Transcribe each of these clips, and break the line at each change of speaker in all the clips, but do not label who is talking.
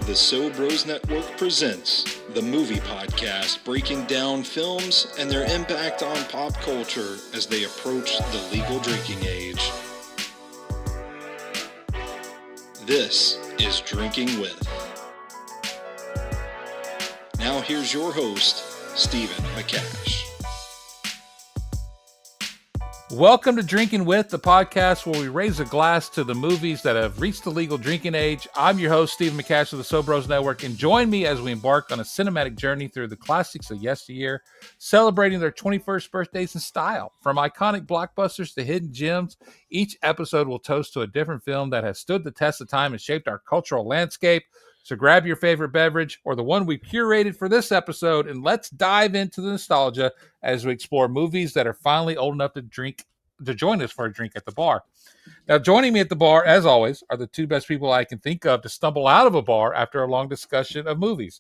The So Bros Network presents the movie podcast breaking down films and their impact on pop culture as they approach the legal drinking age. This is Drinking With. Now here's your host, Stephen McCash.
Welcome to Drinking With, the podcast where we raise a glass to the movies that have reached the legal drinking age. I'm your host, Stephen McCash of the So Bros Network, and join me as we embark on a cinematic journey through the classics of yesteryear, celebrating their 21st birthdays in style. From iconic blockbusters to hidden gems, each episode will toast to a different film that has stood the test of time and shaped our cultural landscape. So grab your favorite beverage or the one we curated for this episode, and let's dive into the nostalgia as we explore movies that are finally old enough to join us for a drink at the bar. Now, joining me at the bar, as always, are the two best people I can think of to stumble out of a bar after a long discussion of movies.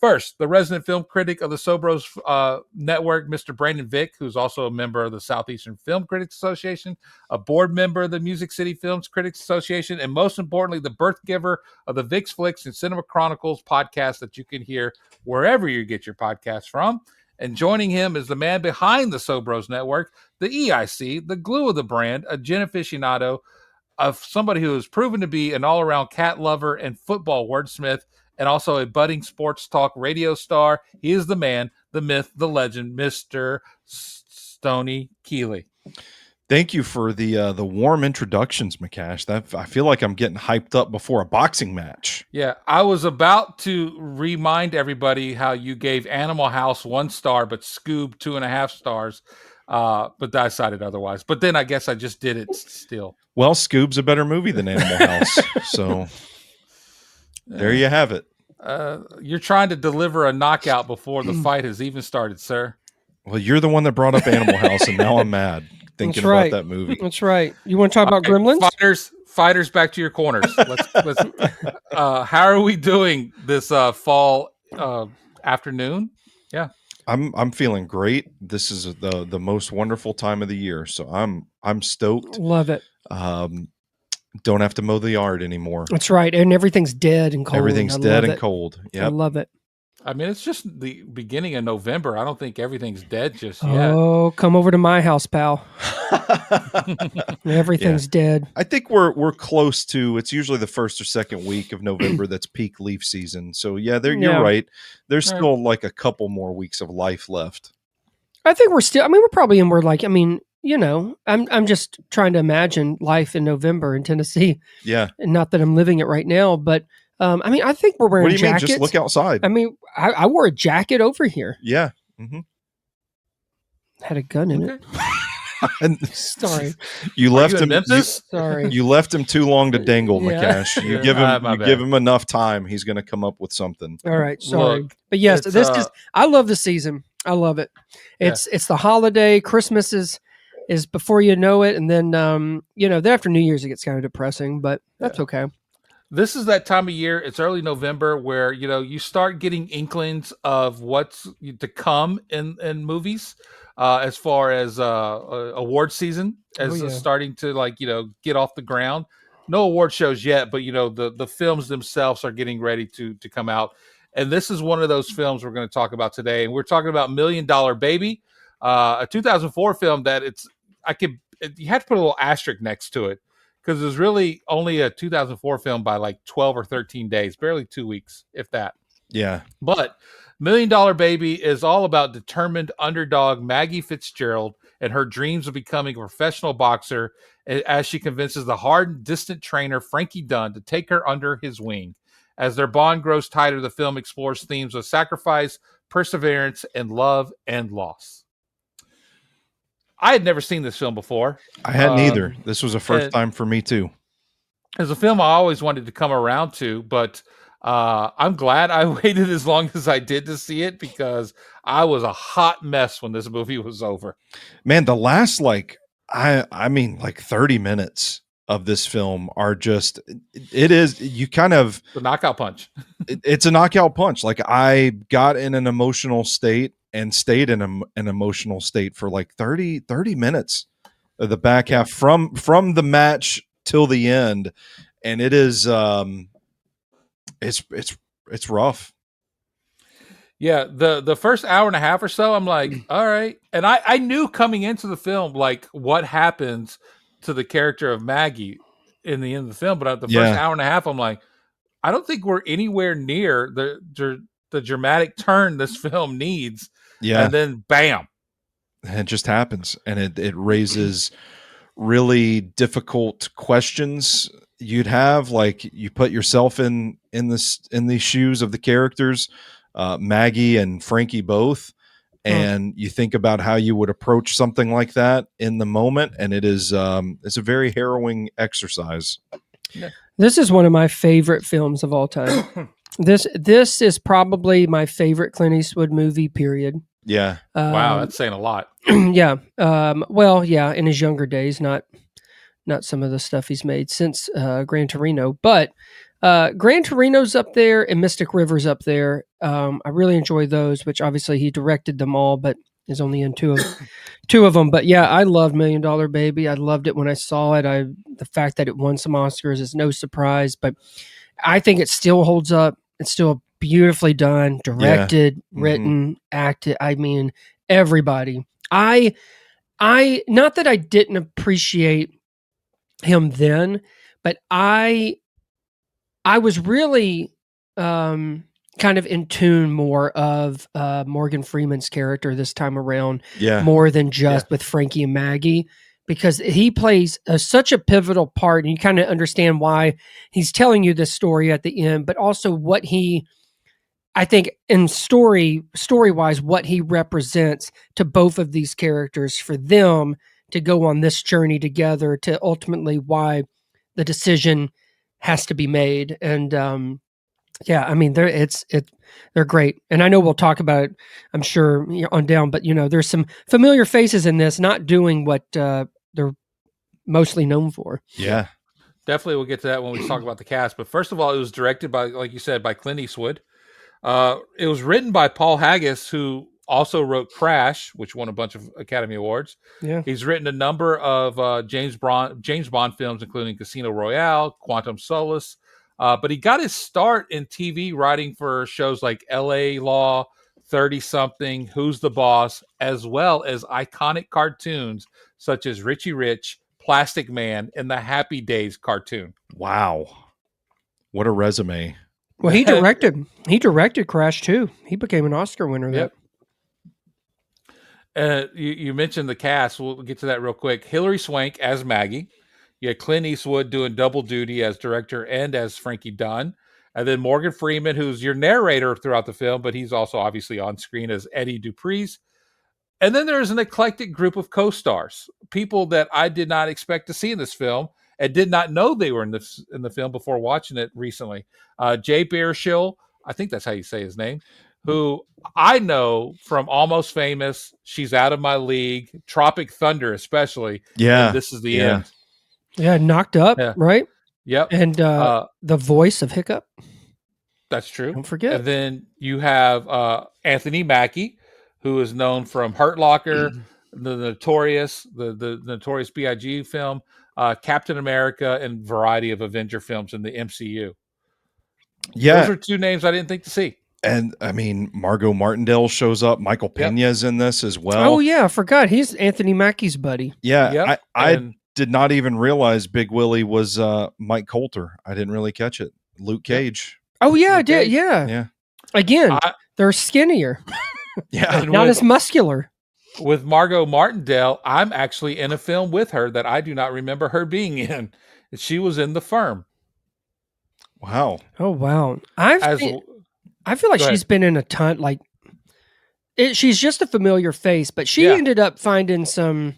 First, the resident film critic of the Sobros Network, Mr. Brandon Vick, who's also a member of the Southeastern Film Critics Association, a board member of the Music City Films Critics Association, and most importantly, the birth giver of the Vic's Flicks and Cinema Chronicles podcast that you can hear wherever you get your podcasts from. And joining him is the man behind the Sobros Network, the EIC, the glue of the brand, a gin aficionado, of somebody who has proven to be an all-around cat lover and football wordsmith, and also a budding sports talk radio star. He is the man, the myth, the legend, Mr. Stoney Keeley.
Thank you for the warm introductions, McCash. I feel like I'm getting hyped up before a boxing match.
Yeah, I was about to remind everybody how you gave Animal House 1 star, but Scoob 2.5 stars, but I decided otherwise. But then I guess I just did it still.
Well, Scoob's a better movie than Animal House, so there you have it.
You're trying to deliver a knockout before the fight has even started, sir.
Well, you're the one that brought up Animal House, and now I'm mad thinking about that movie.
That's right. You want to talk about Gremlins?
Fighters, back to your corners. Let's. How are we doing this fall afternoon? Yeah,
I'm feeling great. This is the most wonderful time of the year, so I'm stoked.
Love it.
Don't have to mow the yard anymore.
That's right, and everything's dead and cold.
Everything's dead and cold. Yeah,
I love it.
I mean, it's just the beginning of November. I don't think everything's dead just yet.
Oh, come over to my house, pal. Everything's dead.
I think we're close to. It's usually the first or second week of November that's peak leaf season. So yeah, you're right. There's still like a couple more weeks of life left.
I think we're still. I mean, we're probably in. We're like. I mean, you know, I'm just trying to imagine life in November in Tennessee.
Yeah,
and not that I'm living it right now, but. I mean, I think we're wearing jackets. What do you mean?
Just look outside.
I mean, I wore a jacket over here.
Yeah. Mm-hmm.
Had a gun in it. Sorry.
You left him.
Sorry.
You left him too long to dangle, McCash. You give him enough time, he's going to come up with something.
All right. Sorry. But yes, this is. I love the season. I love it. It's the holiday. Christmas is before you know it, and then then after New Year's it gets kind of depressing, but that's okay.
This is that time of year. It's early November where, you start getting inklings of what's to come in movies as far as award season starting to get off the ground. No award shows yet, but the films themselves are getting ready to come out. And this is one of those films we're going to talk about today. And we're talking about $1 Million Baby, a 2004 film that you have to put a little asterisk next to it. Because it was really only a 2004 film by like 12 or 13 days, barely 2 weeks, if that.
Yeah.
But $1 Million Baby is all about determined underdog Maggie Fitzgerald and her dreams of becoming a professional boxer as she convinces the hard and distant trainer Frankie Dunn to take her under his wing. As their bond grows tighter, the film explores themes of sacrifice, perseverance, and love and loss. I had never seen this film before.
I hadn't either. This was a first time for me too.
It's a film I always wanted to come around to, but I'm glad I waited as long as I did to see it because I was a hot mess when this movie was over.
Man, the last 30 minutes of this film are just, the
knockout punch.
It's a knockout punch. Like I got in an emotional state and stayed in an emotional state for like 30 minutes of the back half from the match till the end. And it is, It's rough.
Yeah, the first hour and a half or so, I'm like, all right. And I knew coming into the film, like, what happens to the character of Maggie in the end of the film. But at the first hour and a half, I'm like, I don't think we're anywhere near the dramatic turn this film needs.
Yeah.
And then, bam.
It just happens. And it raises really difficult questions you'd have. Like, you put yourself in these shoes of the characters, Maggie and Frankie both, and you think about how you would approach something like that in the moment, and it's a very harrowing exercise.
This is one of my favorite films of all time. This is probably my favorite Clint Eastwood movie, period.
Yeah.
Wow, that's saying a lot.
Yeah. Well, yeah, in his younger days, not some of the stuff he's made since Gran Torino, but Gran Torino's up there and Mystic River's up there. I really enjoy those, which obviously he directed them all, but is only in two of them. But yeah, I loved $1 Million Baby. I loved it when I saw it. The fact that it won some Oscars is no surprise, but I think it still holds up. It's still beautifully done, directed, written, acted. I mean, everybody. I not that I didn't appreciate him then, but I was really kind of in tune more of Morgan Freeman's character this time around, more than just with Frankie and Maggie, because he plays such a pivotal part, and you kind of understand why he's telling you this story at the end, but also what I think in story-wise, what he represents to both of these characters for them to go on this journey together, to ultimately why the decision has to be made. And yeah, I mean, they're great. And I know we'll talk about it, I'm sure, on down, but there's some familiar faces in this not doing what they're mostly known for.
Yeah.
Definitely we'll get to that when we talk about the cast. But first of all, it was directed by, like you said, by Clint Eastwood. It was written by Paul Haggis, who also wrote Crash, which won a bunch of Academy Awards.
Yeah,
he's written a number of James Bond films, including Casino Royale, Quantum Solace. But he got his start in TV writing for shows like L.A. Law, 30-something, Who's the Boss, as well as iconic cartoons such as Richie Rich, Plastic Man, and the Happy Days cartoon.
Wow, what a resume!
Well, he directed Crash too. He became an Oscar winner.
Yep. You mentioned the cast. We'll get to that real quick. Hilary Swank as Maggie. You had Clint Eastwood doing double duty as director and as Frankie Dunn. And then Morgan Freeman, who's your narrator throughout the film, but he's also obviously on screen as Eddie Dupree's. And then there's an eclectic group of co-stars, people that I did not expect to see in this film and did not know they were in the film before watching it recently. Jay Baruchel, I think that's how you say his name, who I know from Almost Famous, She's Out of My League, Tropic Thunder especially.
Yeah.
And This Is the End.
Yeah, Knocked Up, right?
Yep.
And the voice of Hiccup.
That's true.
Don't forget.
And then you have Anthony Mackie, who is known from Hurt Locker, the Notorious B.I.G. film, Captain America, and variety of Avenger films in the MCU.
Yeah.
Those are two names I didn't think to see.
And I mean, Margot Martindale shows up. Michael Pena's in this as well.
Oh yeah, I forgot. He's Anthony Mackie's buddy.
Yeah. I did not even realize Big Willie was Mike Coulter. I didn't really catch it. Luke Cage.
Oh yeah, I did. Yeah.
Yeah.
Again, they're skinnier.
Yeah.
Not as muscular.
With Margot Martindale, I'm actually in a film with her that I do not remember her being in. She was in The Firm.
Wow.
Oh wow. I feel like she's been in a ton. Like, she's just a familiar face, but she ended up finding some.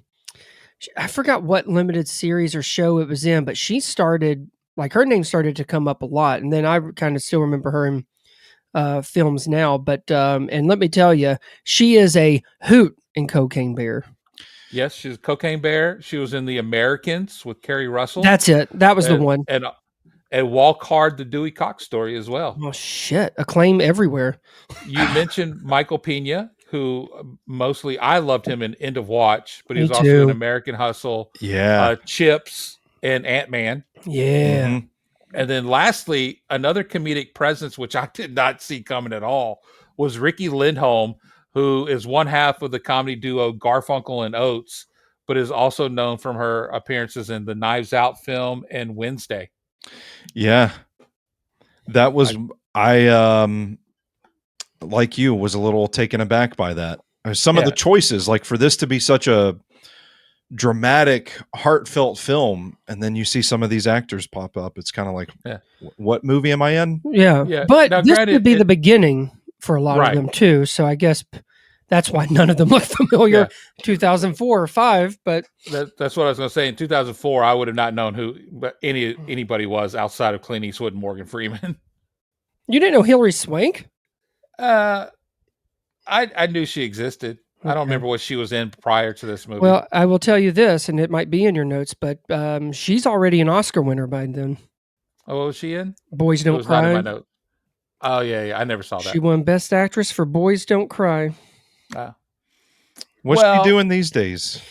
I forgot what limited series or show it was in, but she started, like, her name started to come up a lot, and then I kind of still remember her in films now. But and let me tell you, she is a hoot in Cocaine Bear.
Yes, she's Cocaine Bear. She was in The Americans with Kerry Russell.
That's it. That was the one.
And Walk Hard, the Dewey Cox story as well.
Oh shit! Acclaim everywhere.
You mentioned Michael Pena, who mostly I loved him in End of Watch, but he was
Me
also
too.
in American Hustle,
Yeah,
Chips, and Ant-Man.
Yeah.
And then lastly, another comedic presence, which I did not see coming at all, was Ricky Lindholm, who is one half of the comedy duo Garfunkel and Oates, but is also known from her appearances in the Knives Out film and Wednesday.
Yeah. That was, like you, was a little taken aback by that. Some of the choices, like for this to be such a dramatic, heartfelt film, and then you see some of these actors pop up. It's kind of like, what movie am I in?
Yeah. But now, this would be the beginning for a lot of them too. So I guess that's why none of them look familiar. 2004 or 5, but
that's what I was going to say. In 2004, I would have not known who anybody was outside of Clint Eastwood and Morgan Freeman.
You didn't know Hilary Swank?
I knew she existed. Okay. I don't remember what she was in prior to this movie.
Well, I will tell you this, and it might be in your notes, but she's already an Oscar winner by then.
Oh, what was she in?
Boys Don't Cry.
Not in my note. Oh, yeah. I never saw that.
She won Best Actress for Boys Don't Cry.
What's she doing these days?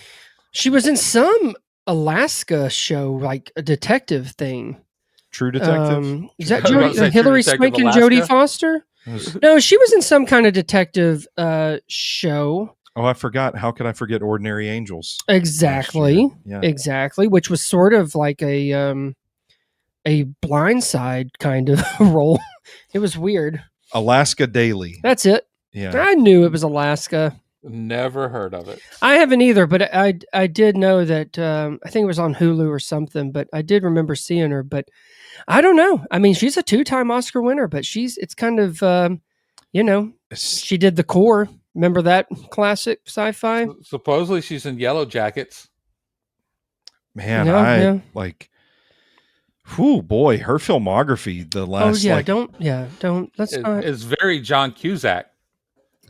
She was in some Alaska show, like a detective thing.
True Detective?
Is that Hilary Swank and Jodie Foster? No, she was in some kind of detective show.
Oh, I forgot. How could I forget Ordinary Angels?
Exactly. Yeah. Exactly. Which was sort of like a Blindside kind of role. It was weird.
Alaska Daily.
That's it.
Yeah.
I knew it was Alaska.
Never heard of it.
I haven't either, but I did know that I think it was on Hulu or something, but I did remember seeing her, but I don't know. I mean, she's a 2-time Oscar winner, but it's kind of, she did The Core. Remember that classic sci-fi?
Supposedly she's in Yellow Jackets.
Man, whew, boy, her filmography, the last...
It's very John Cusack.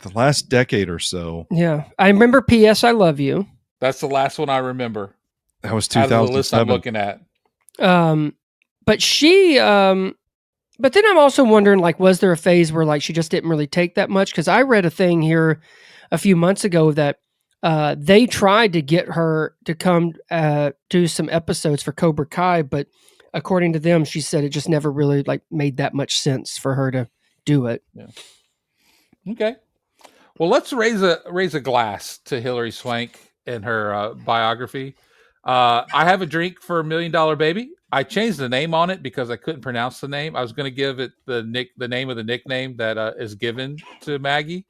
The last decade or so.
Yeah. I remember P.S. I Love You.
That's the last one I remember.
That was 2007.
Out of the list I'm looking at.
But she... But then I'm also wondering, like, was there a phase where, like, she just didn't really take that much? Because I read a thing here a few months ago that they tried to get her to come do some episodes for Cobra Kai, but according to them, she said it just never really, like, made that much sense for her to do it.
Yeah. Okay. Well, let's raise a glass to Hilary Swank and her biography. I have a drink for $1 Million Baby. I changed the name on it because I couldn't pronounce the name. I was going to give it the name of the nickname that is given to Maggie,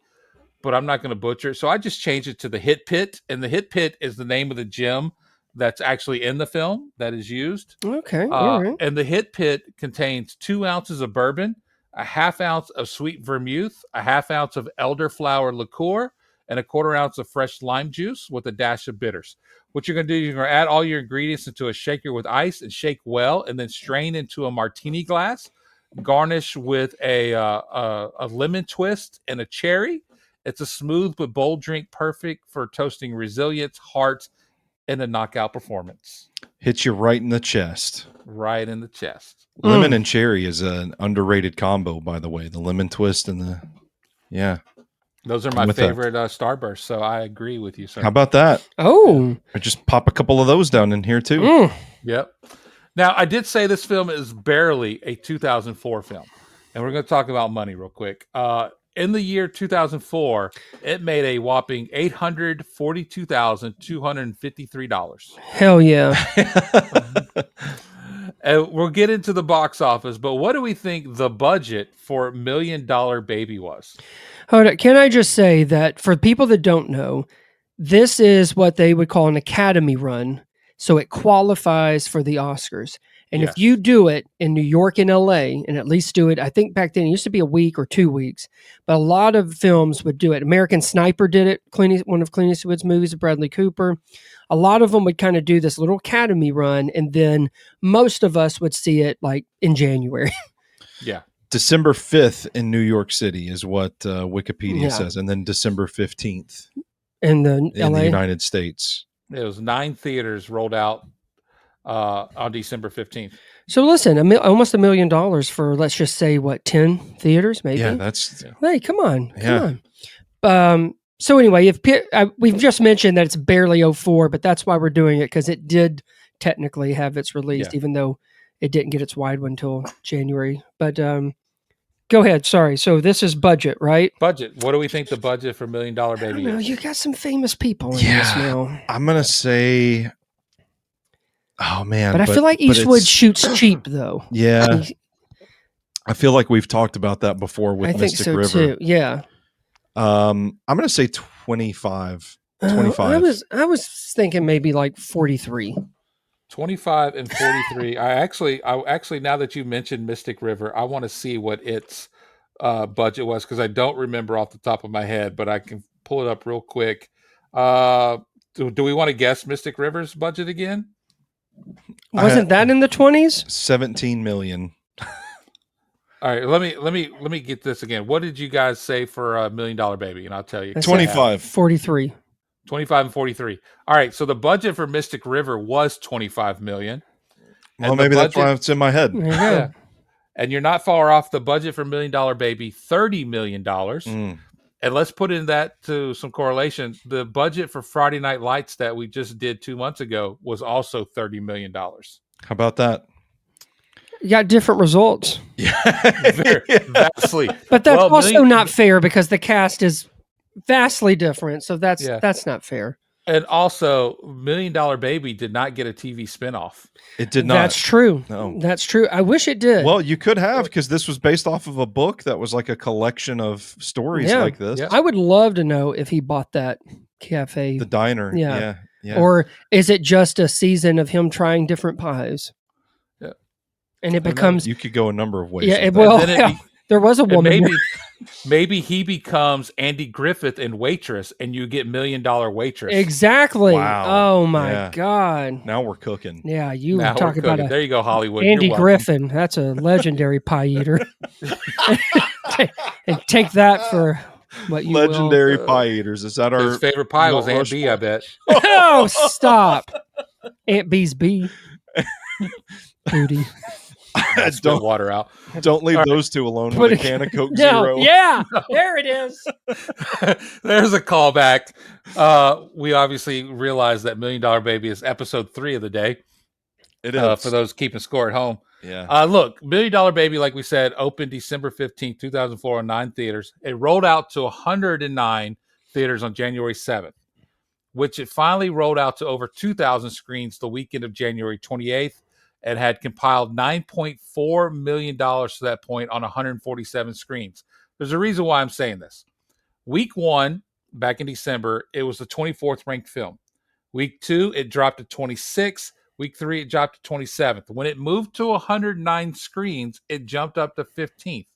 but I'm not going to butcher it. So I just changed it to the Hit Pit, and the Hit Pit is the name of the gym that's actually in the film that is used.
Okay. All right.
And the Hit Pit contains 2 ounces of bourbon, a 1/2 ounce of sweet vermouth, a 1/2 ounce of elderflower liqueur, and a 1/4 ounce of fresh lime juice with a dash of bitters. What you're going to do, you're going to add all your ingredients into a shaker with ice and shake well, and then strain into a martini glass. Garnish with a lemon twist and a cherry. It's a smooth but bold drink, perfect for toasting resilience, heart, and a knockout performance.
Hits you right in the chest.
Right in the chest.
Lemon and cherry is an underrated combo, by the way. The lemon twist and
those are my favorite Starbursts, so I agree with you, sir.
How about that?
Oh.
I just pop a couple of those down in here, too.
Yep. Now, I did say this film is barely a 2004 film, and we're going to talk about money real quick. In the year 2004, it made a whopping $842,253.
Hell yeah.
And we'll get into the box office, but what do we think the budget for $1 Million Baby was?
Hold on. Can I just say that for people that don't know, this is what they would call an Academy run. So it qualifies for the Oscars. And if you do it in New York and LA, and at least do it, I think back then it used to be a week or 2 weeks, but a lot of films would do it. American Sniper did it, one of Clint Eastwood's movies with Bradley Cooper. A lot of them would kind of do this little Academy run, and then most of us would see it like in January.
Yeah.
December 5th in New York City is what Wikipedia says, and then December 15th
in the
United States.
It was 9 theaters rolled out on December 15th.
So listen, almost $1 million for, let's just say, 10 theaters, maybe?
Yeah, that's...
Hey, come on. So anyway, we've just mentioned that it's barely 04, but that's why we're doing it, because it did technically have its release, even though it didn't get its wide one until January. But go ahead. Sorry. So this is budget, right?
Budget. What do we think the budget for $1 Million
I
Baby
don't know.
is?
You got some famous people in this now.
I'm gonna say, oh man,
but I feel like Eastwood shoots cheap though.
Yeah, I feel like we've talked about that before with Mystic River.
Too. Yeah.
I'm gonna say 25. 25.
I was thinking maybe like 43.
25 and 43. I actually now that you mentioned Mystic River, I want to see what its budget was because I don't remember off the top of my head, but I can pull it up real quick. Do we want to guess Mystic River's budget again?
Wasn't that in the 20s?
17 million.
All right, let me get this again. What did you guys say for $1 Million Baby? And I'll tell you.
25.
43.
25 and 43. All right, so the budget for Mystic River was 25 million.
Well, maybe that's why it's in my head.
Yeah. And you're not far off the budget for $1 Million Baby, $30 million. And let's put in that to some correlation. The budget for Friday Night Lights that we just did 2 months ago was also $30 million.
How about that?
You got different results.
Yeah.
Vastly.
But that's also not fair because the cast is vastly different. So that's not fair.
And also, $1 Million Baby did not get a TV spinoff.
It did not.
That's true.
No.
That's true. I wish it did.
Well, you could have because this was based off of a book that was like a collection of stories like this.
Yeah.
I would love to know if he bought that cafe.
The diner. Yeah.
Or is it just a season of him trying different pies?
Yeah.
And it becomes...
You could go a number of ways.
Yeah, there was a woman.
Maybe he becomes Andy Griffith in Waitress, and you get $1 Million Waitress.
Exactly.
Wow.
Oh my God.
Now we're cooking.
Yeah, you were talking about
there you go, Hollywood.
Andy Griffin. That's a legendary pie eater. And take that for what you
legendary pie eaters. Is that
his favorite pie was Aunt B? I bet.
Oh, stop! Aunt B's B. Booty.
Don't water out.
Don't leave those two alone with a can of Coke Zero.
Yeah, there it is.
There's a callback. We obviously realized that $1 Million Baby is episode 3 of the day.
It is
for those keeping score at home.
Yeah.
Look, $1 Million Baby, like we said, opened December 15th, 2004 on 9 theaters. It rolled out to 109 theaters on January 7th, which it finally rolled out to over 2,000 screens the weekend of January 28th. And had compiled $9.4 million to that point on 147 screens. There's a reason why I'm saying this. Week 1, back in December, it was the 24th ranked film. Week 2, it dropped to 26. Week 3, it dropped to 27th. When it moved to 109 screens, it jumped up to 15th.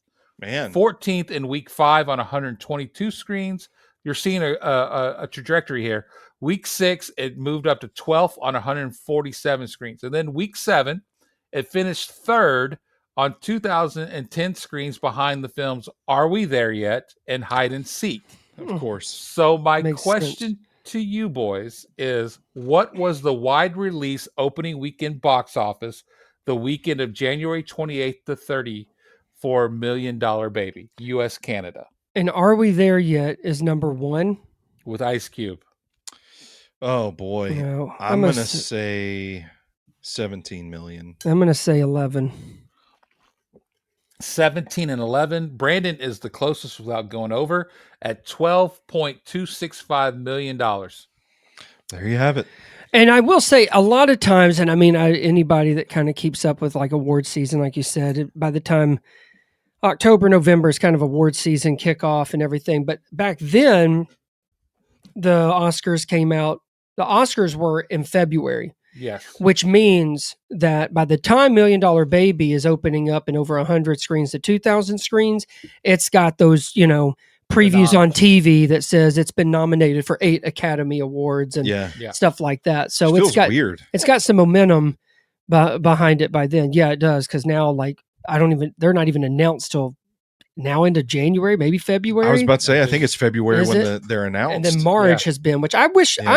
Man.
14th in week 5 on 122 screens. You're seeing a trajectory here. Week 6, it moved up to 12th on 147 screens. And then week 7, it finished 3rd on 2,010 screens behind the films Are We There Yet? And Hide and Seek.
Of course.
So my question to you boys is, what was the wide release opening weekend box office the weekend of January 28th to 30 for $1 Million Baby, U.S., Canada?
And Are We There Yet is number 1.
With Ice Cube.
Oh, boy.
No,
I'm going to say 17 million.
I'm going to say 11.
17 and 11. Brandon is the closest without going over at $12.265 million.
There you have it.
And I will say a lot of times, and I mean, anybody that kind of keeps up with like award season, like you said, by the time October, November is kind of award season kickoff and everything. But back then, the Oscars came out. The Oscars were in February.
Yes.
Which means that by the time $1 Million Baby is opening up in over 100 screens to 2,000 screens, it's got those, previews on TV that says it's been nominated for 8 Academy Awards and stuff like that. So
it feels weird.
It's got some momentum behind it by then. Yeah, it does. Because now, they're not even announced till now into January, maybe February.
I was about to say, I think it's February when they're announced.
And then March has been, which I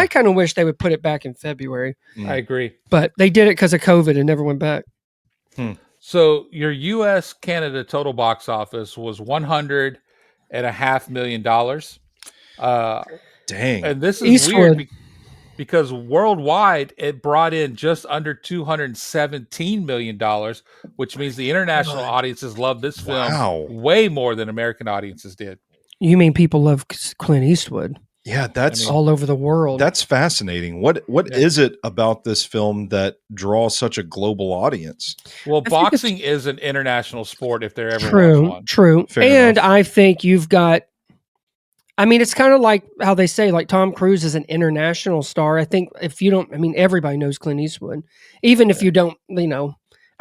kind of wish they would put it back in February.
I agree.
But they did it because of COVID and never went back.
So your U.S. Canada total box office was $100.5 million.
Dang.
And this is
Eastwood.
weird. because worldwide it brought in just under $217 million, which means the international audiences loved this film way more than American audiences did.
You mean people love Clint Eastwood?
Yeah, that's
all over the world.
That's fascinating. What is it about this film that draws such a global audience?
Well, boxing is an international sport if there ever was one.
True.
Fair enough.
I think you've got, I mean, it's kind of like how they say, like Tom Cruise is an international star. I think if you don't, I mean, everybody knows Clint Eastwood. Even if you don't,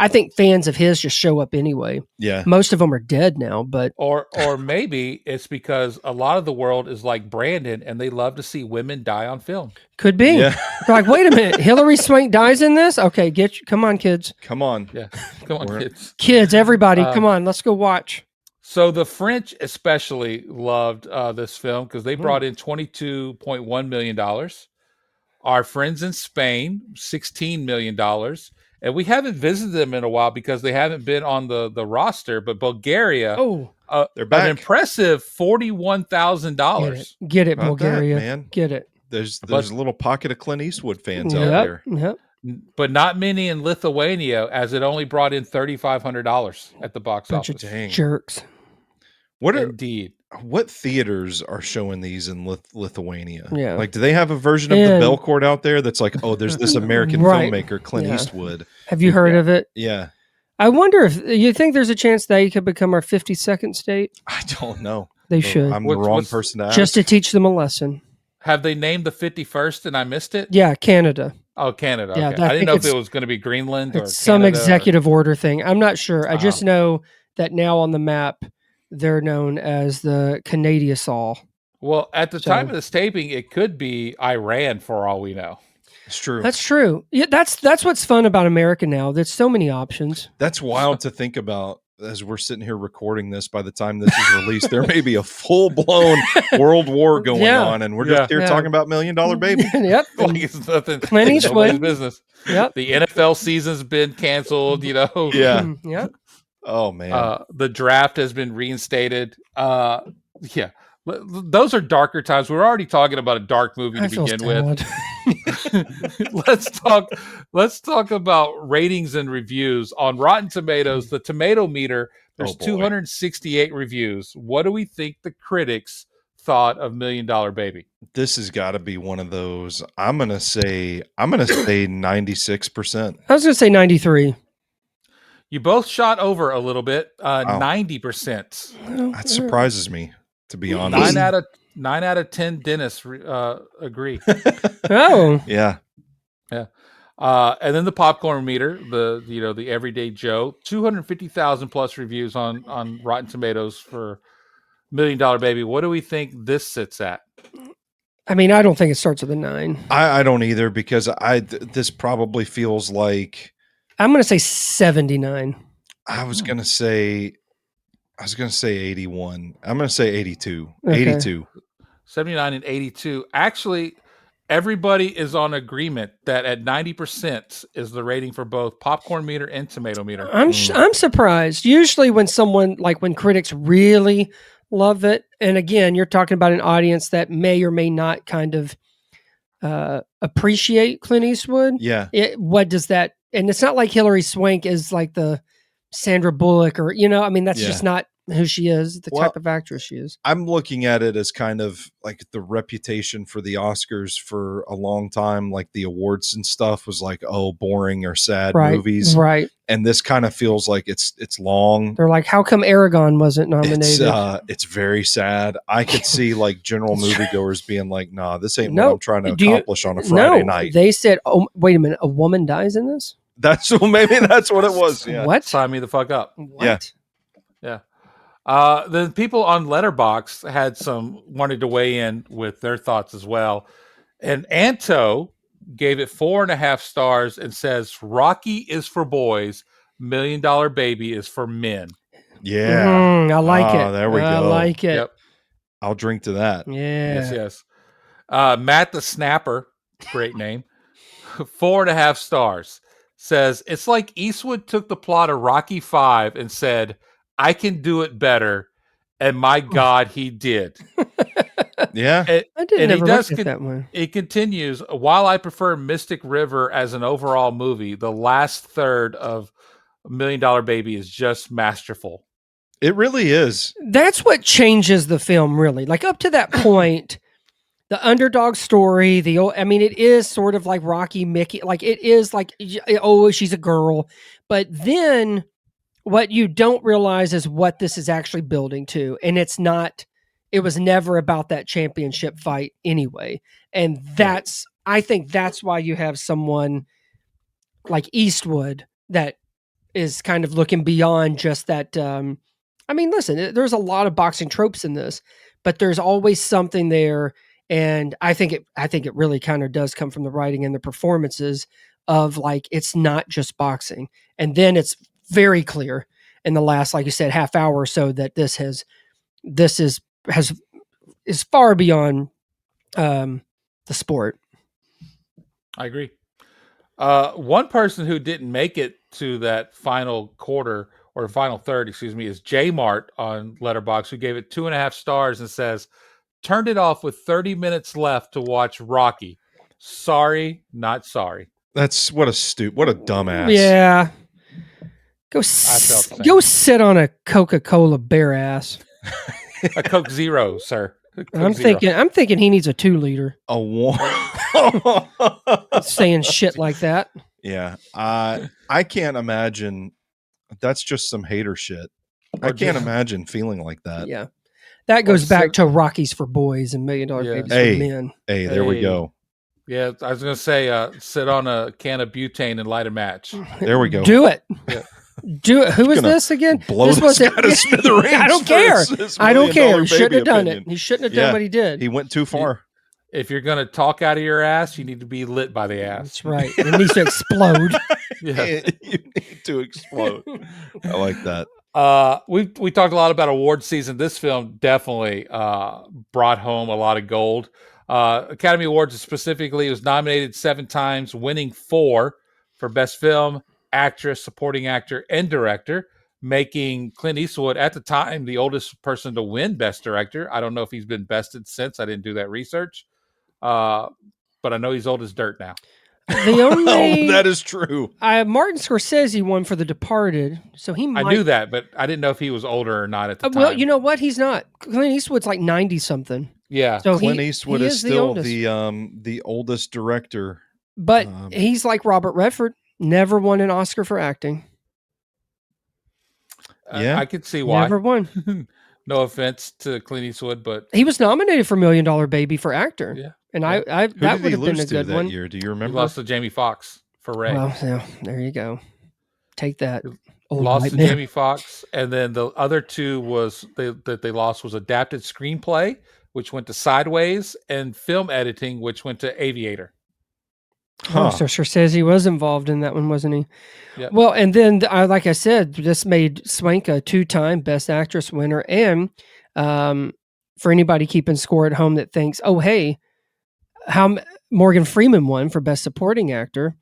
I think fans of his just show up anyway.
Yeah.
Most of them are dead now, but
or maybe it's because a lot of the world is like Brandon and they love to see women die on film.
Could be.
Yeah.
They're like, wait a minute, Hillary Swank dies in this? Okay, come on, kids.
Come on.
Yeah. Come on, kids.
Kids, everybody, come on, let's go watch.
So the French especially loved this film because they brought in $22.1 million. Our friends in Spain, $16 million. And we haven't visited them in a while because they haven't been on the roster. But Bulgaria,
they're back.
An impressive $41,000.
Get it, Bulgaria,
man.
Get it.
There's a little pocket of Clint Eastwood fans out there.
Yep.
But not many in Lithuania, as it only brought in $3,500 at the box
Bunch
office.
of jerks.
Indeed.
What theaters are showing these in Lithuania?
Yeah.
Like, do they have a version of the Belcourt out there that's like, oh, there's this American filmmaker, Clint Eastwood.
Have you heard of it?
Yeah.
I wonder if you think there's a chance they could become our 52nd state?
I don't know.
They should.
I'm the wrong person to ask.
Just to teach them a lesson.
Have they named the 51st and I missed it?
Yeah, Canada.
Oh, Canada.
Yeah,
okay. I didn't know if it was going to be Greenland or
some executive order thing. I'm not sure. I just know that now on the map, they're known as the Canadiasol.
Well, at the time of this taping, it could be Iran for all we know.
It's true.
That's true. Yeah, that's what's fun about America now. There's so many options.
That's wild to think about as we're sitting here recording this. By the time this is released, there may be a full-blown world war going on, and we're just here talking about $1 Million Baby.
Yep.
Like it's nothing.
Clint Eastwood.
Business.
Yep.
The NFL season's been canceled,
Yeah.
Yep.
Oh, man.
The draft has been reinstated. Yeah. Those are darker times. We're already talking about a dark movie to begin with. Let's talk about ratings and reviews. On Rotten Tomatoes, the tomato meter, there's 268 reviews. What do we think the critics thought of $1 Million Baby?
This has got to be one of those. I'm gonna say 96%.
I was gonna say 93.
You both shot over a little bit. 90%.
That surprises me, to be honest.
9 out of 10 dentists agree.
Oh,
yeah. And then the popcorn meter, the everyday Joe, 250,000 plus reviews on Rotten Tomatoes for $1 Million Baby. What do we think this sits at?
I mean, I don't think it starts with a 9.
I don't either, because this probably feels like.
I'm going to say 79.
I was going to say 81. I'm going to say 82.
Okay.
82.
79 and 82. Actually, everybody is on agreement that at 90% is the rating for both popcorn meter and tomato meter.
I'm surprised. Usually when when critics really love it, and again, you're talking about an audience that may or may not kind of appreciate Clint Eastwood.
Yeah.
What does that, and it's not like Hillary Swank is like the Sandra Bullock or, I mean, that's just not who she is, the type of actress she is.
I'm looking at it as kind of like the reputation for the Oscars for a long time, like the awards and stuff was like, oh, boring or sad movies.
Right.
And this kind of feels like it's long.
They're like, how come Aragon wasn't nominated?
It's very sad. I could see like general moviegoers being like, nah, this ain't what I'm trying to accomplish on a Friday night.
They said, oh, wait a minute, a woman dies in this?
Maybe that's what it was. Yeah.
What?
Sign me the fuck up.
What?
Yeah. The people on Letterboxd wanted to weigh in with their thoughts as well. And Anto gave it 4.5 stars and says, Rocky is for boys. $1 Million Baby is for men.
Yeah.
I like it.
There we go.
I like it.
Yep.
I'll drink to that.
Yeah.
Yes. Matt the Snapper, great name, 4.5 stars. Says, it's like Eastwood took the plot of Rocky V and said, I can do it better. And my God, he did.
Yeah.
I didn't
and he
ever
does.
look at that one.
It continues. While I prefer Mystic River as an overall movie, the last third of $1 Million Baby is just masterful.
It really is.
That's what changes the film, really. Like up to that point, the underdog story, it is sort of like Rocky Mickey. Like it is like, oh, she's a girl. But then what you don't realize is what this is actually building to. And it was never about that championship fight anyway. And I think that's why you have someone like Eastwood that is kind of looking beyond just that. Listen, there's a lot of boxing tropes in this, but there's always something there. And I think it really kind of does come from the writing and the performances of like, it's not just boxing. And then it's very clear in the last, like you said, half hour or so that this is far beyond the sport.
I agree. One person who didn't make it to that final quarter or final third, is J Mart on Letterboxd, who gave it 2.5 stars and says, turned it off with 30 minutes left to watch Rocky. Sorry, not sorry.
That's what a dumbass.
Yeah. Go sit on a Coca-Cola bare ass.
A Coke Zero, sir.
I'm thinking he needs a 2-liter.
A one.
Saying shit like that.
Yeah. I can't imagine. That's just some hater shit. I can't imagine feeling like that.
Yeah. That goes back to Rockies for boys and $1 Million Babies for men.
Hey, there we go.
Yeah, I was going to say, sit on a can of butane and light a match.
There we go.
Do it.
Yeah.
Do it. Who is this again?
Blow this guy to smithereens.
I don't care. I don't care. He shouldn't have done
opinion.
it. He shouldn't have done what he did.
He went too far.
If you're going to talk out of your ass, you need to be lit by the ass.
That's right. It needs to explode.
Yeah. You need to explode. I like that.
We talked a lot about award season. This film definitely brought home a lot of gold. Academy Awards specifically, was nominated 7 times, winning 4 for Best Film, Actress, Supporting Actor, and Director, making Clint Eastwood at the time the oldest person to win Best Director. I don't know if he's been bested since. I didn't do that research, but I know he's old as dirt now.
That is true.
Martin Scorsese won for The Departed, so he might.
I knew that, but I didn't know if he was older or not at the time.
Well, you know what? He's not. Clint Eastwood's like 90 something.
Yeah,
so
Clint Eastwood is still the oldest director.
But he's like Robert Redford, never won an Oscar for acting.
I could see why.
Never won.
No offense to Clint Eastwood, but
he was nominated for $1 Million Baby for actor.
Yeah.
And I that would have been a good
that
one.
year? Do you remember?
He lost to Jamie Foxx for Ray.
Well, yeah, there you go. Take that.
Lost to Jamie Foxx, and then the other two that they lost was adapted screenplay, which went to Sideways, and film editing, which went to Aviator.
Oh, so Scorsese was involved in that one, wasn't he?
Yep.
Well, and then, like I said, this made Swank a 2-time Best Actress winner. And for anybody keeping score at home that thinks, oh, hey, how Morgan Freeman won for Best Supporting Actor.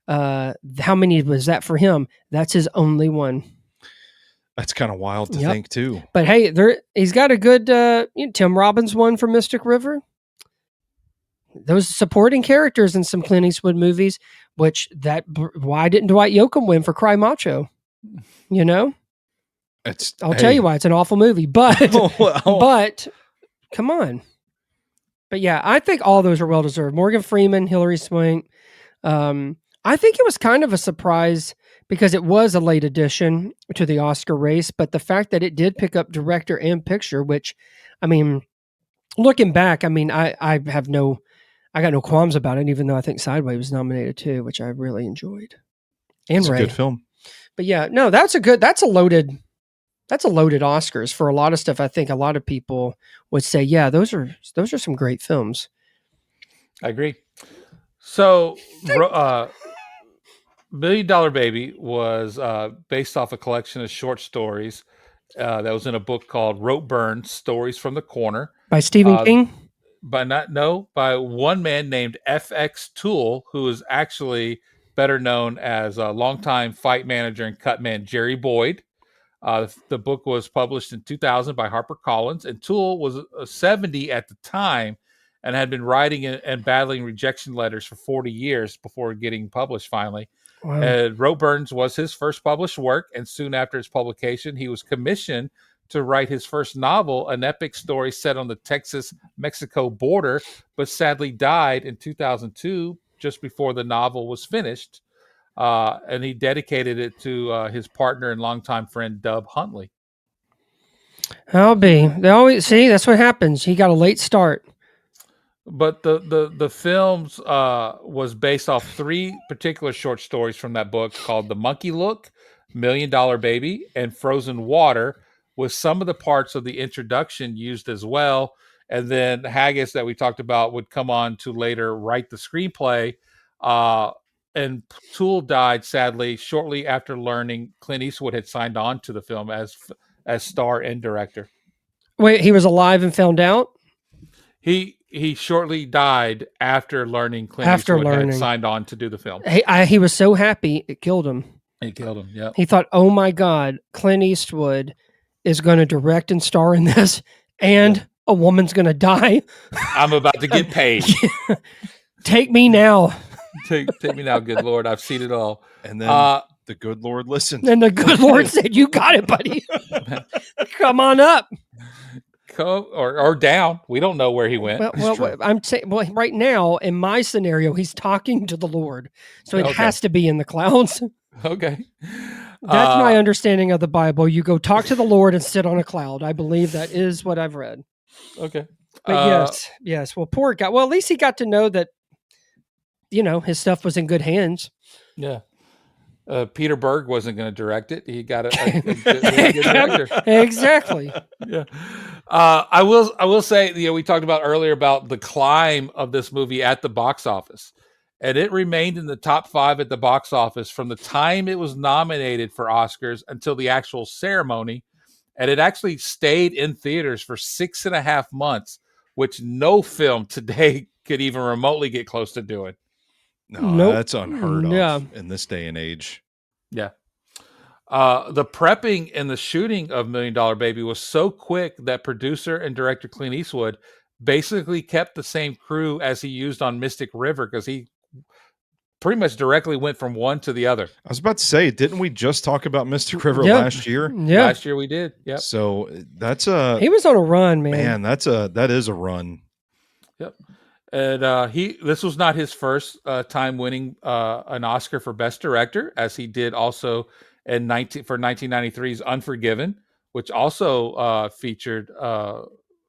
How many was that for him? That's his only one.
That's kind of wild to think too.
But hey, he's got a good. Tim Robbins won for Mystic River. Those supporting characters in some Clint Eastwood movies. Why didn't Dwight Yoakam win for Cry Macho? You know, I'll tell you why. It's an awful movie, but but come on. But yeah, I think all those are well deserved. Morgan Freeman, Hilary Swank. I think it was kind of a surprise because it was a late addition to the Oscar race, but the fact that it did pick up director and picture, which, I mean, looking back, I mean, I got no qualms about it, even though I think Sideways was nominated too, which I really enjoyed. And
it's
Ray.
a good film.
But yeah, no, that's a loaded Oscars for a lot of stuff. I think a lot of people would say, yeah, those are some great films.
I agree. So, $1 Million Baby was based off a collection of short stories that was in a book called Rope Burn: Stories from the Corner
by Stephen King.
By one man named FX Toole, who is actually better known as a longtime fight manager and cut man Jerry Boyd. The book was published in 2000 by HarperCollins, and Toole was 70 at the time and had been writing and battling rejection letters for 40 years before getting published finally.
Wow.
And Roe Burns was his first published work, and soon after its publication, he was commissioned to write his first novel, an epic story set on the Texas-Mexico border, but sadly died in 2002, just before the novel was finished. And he dedicated it to his partner and longtime friend, Dub Huntley.
I'll be. They always see. That's what happens. He got a late start.
But the films was based off 3 particular short stories from that book called The Monkey Look, $1 Million Baby, and Frozen Water, with some of the parts of the introduction used as well. And then Haggis, that we talked about, would come on to later write the screenplay. And Toole died, sadly, shortly after learning Clint Eastwood had signed on to the film as star and director.
Wait, he was alive and found out?
He shortly died after learning Clint Eastwood had signed on to do the film.
He was so happy it killed him.
It killed him, yeah.
He thought, oh my God, Clint Eastwood is going to direct and star in this, and a woman's going to die.
I'm about to get paid.
Take me now.
Take me now, good Lord. I've seen it all.
And then the good Lord listened.
And the good Lord said, you got it, buddy. Come on up.
Or down. We don't know where he went.
Well, I'm saying, right now in my scenario, he's talking to the Lord, so it has to be in the clouds.
Okay,
that's my understanding of the Bible. You go talk to the Lord and sit on a cloud. I believe that is what I've read.
Okay,
but yes. Well, poor guy. Well, at least he got to know that, his stuff was in good hands.
Yeah. Peter Berg wasn't going to direct it. He got a good director.
Exactly.
Yeah. I will say, we talked about earlier about the climb of this movie at the box office, and it remained in the top 5 at the box office from the time it was nominated for Oscars until the actual ceremony. And it actually stayed in theaters for 6.5 months, which no film today could even remotely get close to doing.
No, that's unheard of in this day and age.
Yeah. The prepping and the shooting of $1 Million Baby was so quick that producer and director Clint Eastwood basically kept the same crew as he used on Mystic River, because he pretty much directly went from one to the other.
I was about to say, didn't we just talk about Mystic River last year?
Yeah.
Last year we did. Yeah.
So
he was on a run, man.
Man, that is a run.
Yep. And this was not his first time winning an Oscar for Best Director, as he did also for 1993's Unforgiven, which also featured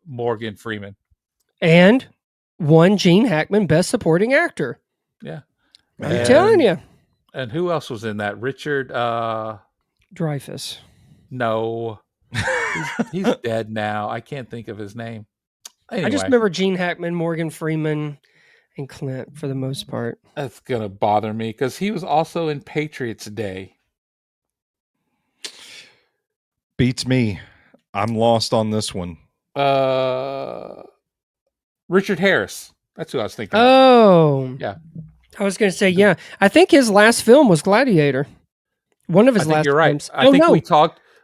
Morgan Freeman.
And won Gene Hackman Best Supporting Actor.
Yeah.
I'm telling you.
And who else was in that? Richard
Dreyfuss.
No. He's dead now. I can't think of his name. Anyway,
I just remember Gene Hackman, Morgan Freeman, and Clint for the most part.
That's going to bother me because he was also in Patriots Day.
Beats me. I'm lost on this one.
Richard Harris. That's who I was thinking.
Oh.
Yeah.
I was going to say, yeah. I think his last film was Gladiator. One of his last
you're right.
films.
I think